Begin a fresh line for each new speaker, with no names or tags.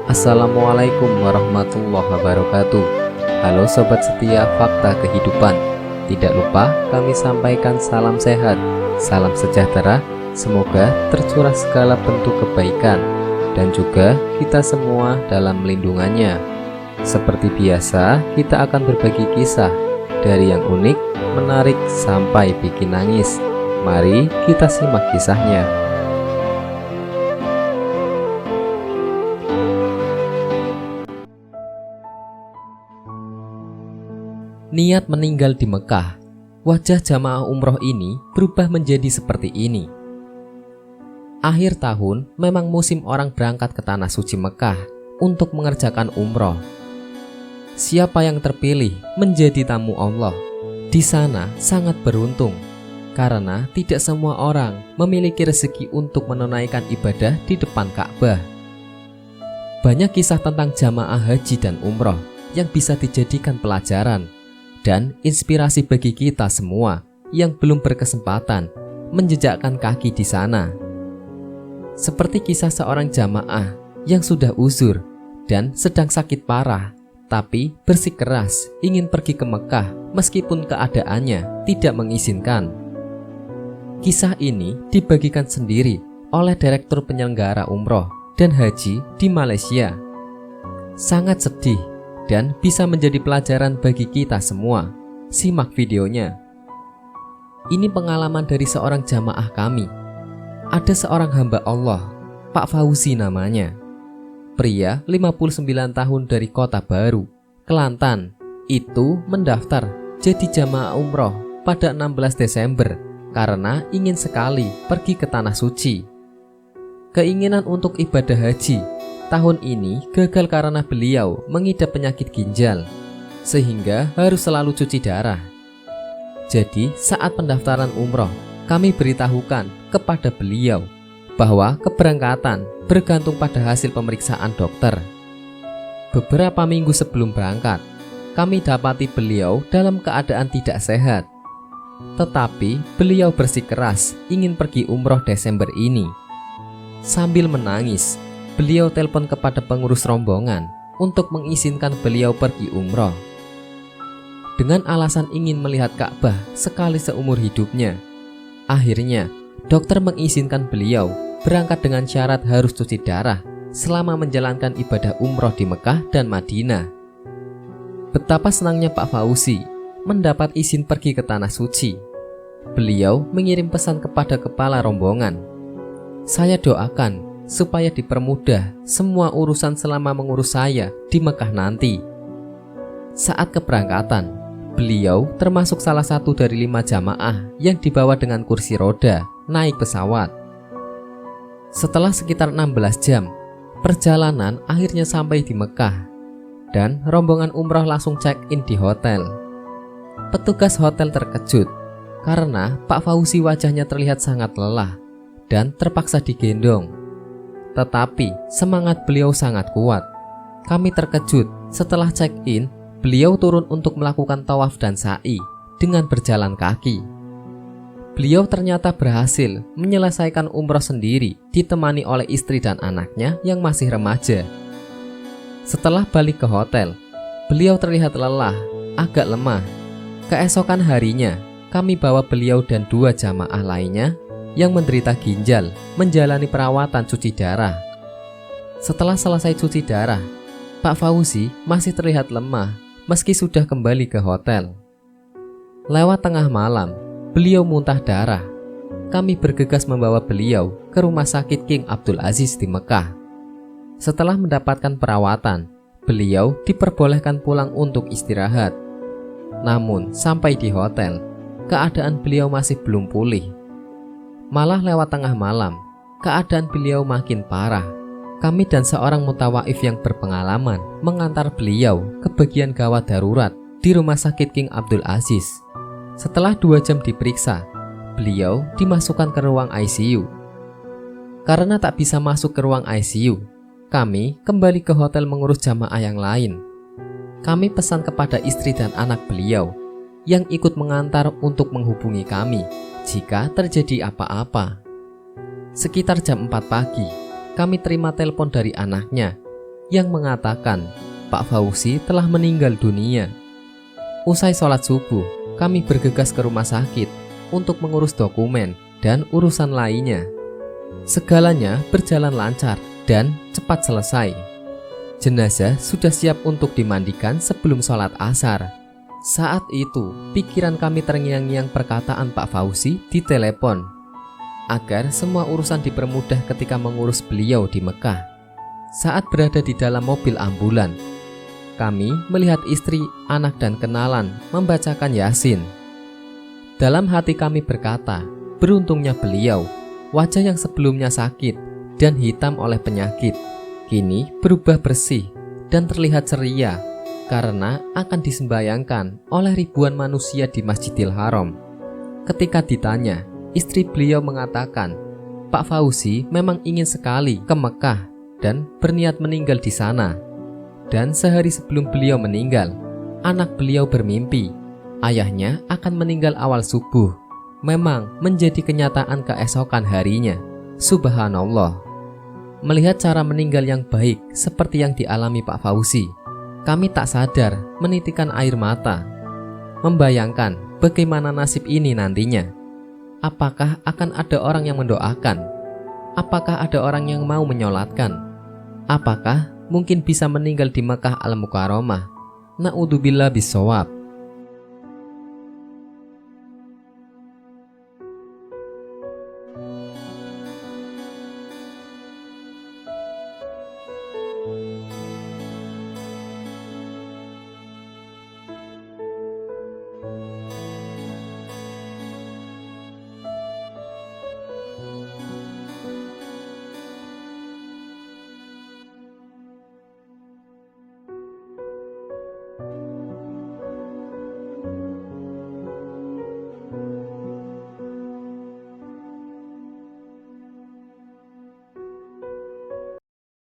Assalamualaikum warahmatullahi wabarakatuh. Halo sobat setia Fakta Kehidupan. Tidak lupa kami sampaikan salam sehat, salam sejahtera. Semoga tercurah segala bentuk kebaikan dan juga kita semua dalam lindungannya. Seperti biasa, kita akan berbagi kisah dari yang unik, menarik sampai bikin nangis. Mari kita simak kisahnya. Niat meninggal di Mekah. Wajah jamaah umroh ini berubah menjadi seperti ini. Akhir tahun memang musim orang berangkat ke tanah suci Mekah untuk mengerjakan umroh. Siapa yang terpilih menjadi tamu Allah di sana sangat beruntung, karena tidak semua orang memiliki rezeki untuk menunaikan ibadah di depan Ka'bah. Banyak kisah tentang jamaah haji dan umroh yang bisa dijadikan pelajaran dan inspirasi bagi kita semua yang belum berkesempatan menjejakkan kaki di sana. Seperti kisah seorang jamaah yang sudah uzur dan sedang sakit parah, tapi bersikeras ingin pergi ke Mekah meskipun keadaannya tidak mengizinkan. Kisah ini dibagikan sendiri oleh Direktur Penyelenggara Umroh dan Haji di Malaysia. Sangat sedih dan bisa menjadi pelajaran bagi kita semua. Simak videonya. Ini pengalaman dari seorang jamaah kami. Ada seorang hamba Allah, Pak Fauzi namanya. Pria 59 tahun dari Kota Baru, Kelantan. Itu mendaftar jadi jamaah umroh pada 16 Desember karena ingin sekali pergi ke Tanah Suci. Keinginan untuk ibadah haji tahun ini gagal karena beliau mengidap penyakit ginjal, sehingga harus selalu cuci darah. Jadi saat pendaftaran umroh, kami beritahukan kepada beliau bahwa keberangkatan bergantung pada hasil pemeriksaan dokter. Beberapa minggu sebelum berangkat, kami dapati beliau dalam keadaan tidak sehat. Tetapi beliau bersikeras ingin pergi umroh Desember ini. Sambil menangis, beliau telepon kepada pengurus rombongan untuk mengizinkan beliau pergi umroh. Dengan alasan ingin melihat Ka'bah sekali seumur hidupnya. Akhirnya, dokter mengizinkan beliau berangkat dengan syarat harus cuci darah selama menjalankan ibadah umroh di Mekah dan Madinah. Betapa senangnya Pak Fauzi mendapat izin pergi ke Tanah Suci. Beliau mengirim pesan kepada kepala rombongan. Saya doakan supaya dipermudah semua urusan selama mengurus saya di Mekah nanti. Saat keberangkatan, beliau termasuk salah satu dari 5 jamaah yang dibawa dengan kursi roda naik pesawat. Setelah sekitar 16 jam, perjalanan akhirnya sampai di Mekah dan rombongan umroh langsung check-in di hotel. Petugas hotel terkejut karena Pak Fauzi wajahnya terlihat sangat lelah dan terpaksa digendong. Tetapi semangat beliau sangat kuat. Kami terkejut setelah check-in, beliau turun untuk melakukan tawaf dan sa'i dengan berjalan kaki. Beliau ternyata berhasil menyelesaikan umroh sendiri, ditemani oleh istri dan anaknya yang masih remaja. Setelah balik ke hotel, beliau terlihat lelah, agak lemah. Keesokan harinya, kami bawa beliau dan 2 jamaah lainnya yang menderita ginjal menjalani perawatan cuci darah. Setelah selesai cuci darah, Pak Fauzi masih terlihat lemah meski sudah kembali ke hotel. Lewat tengah malam, beliau muntah darah. Kami bergegas membawa beliau ke rumah sakit King Abdul Aziz di Mekah. Setelah mendapatkan perawatan, beliau diperbolehkan pulang untuk istirahat. Namun sampai di hotel, keadaan beliau masih belum pulih. Malah lewat tengah malam, keadaan beliau makin parah. Kami dan seorang mutawaif yang berpengalaman mengantar beliau ke bagian gawat darurat di rumah sakit King Abdul Aziz. Setelah 2 jam diperiksa, beliau dimasukkan ke ruang ICU. Karena tak bisa masuk ke ruang ICU, kami kembali ke hotel mengurus jamaah yang lain. Kami pesan kepada istri dan anak beliau yang ikut mengantar untuk menghubungi kami jika terjadi apa-apa. Sekitar jam 4 pagi, kami terima telepon dari anaknya yang mengatakan Pak Fauzi telah meninggal dunia. Usai sholat subuh, kami bergegas ke rumah sakit untuk mengurus dokumen dan urusan lainnya. Segalanya berjalan lancar dan cepat selesai. Jenazah sudah siap untuk dimandikan sebelum sholat asar. Saat itu, pikiran kami terngiang-ngiang perkataan Pak Fauzi di telepon, agar semua urusan dipermudah ketika mengurus beliau di Mekah. Saat berada di dalam mobil ambulan, kami melihat istri, anak dan kenalan membacakan Yasin. Dalam hati kami berkata, beruntungnya beliau, wajah yang sebelumnya sakit dan hitam oleh penyakit, kini berubah bersih dan terlihat ceria karena akan disembayangkan oleh ribuan manusia di Masjidil Haram. Ketika ditanya, istri beliau mengatakan, Pak Fauzi memang ingin sekali ke Mekah dan berniat meninggal di sana. Dan sehari sebelum beliau meninggal, anak beliau bermimpi ayahnya akan meninggal awal subuh. Memang menjadi kenyataan keesokan harinya. Subhanallah. Melihat cara meninggal yang baik seperti yang dialami Pak Fauzi, kami tak sadar menitikan air mata, membayangkan bagaimana nasib ini nantinya. Apakah akan ada orang yang mendoakan? Apakah ada orang yang mau menyolatkan? Apakah mungkin bisa meninggal di Mekah Al-Mukarramah? Na'udzubillah bisawab.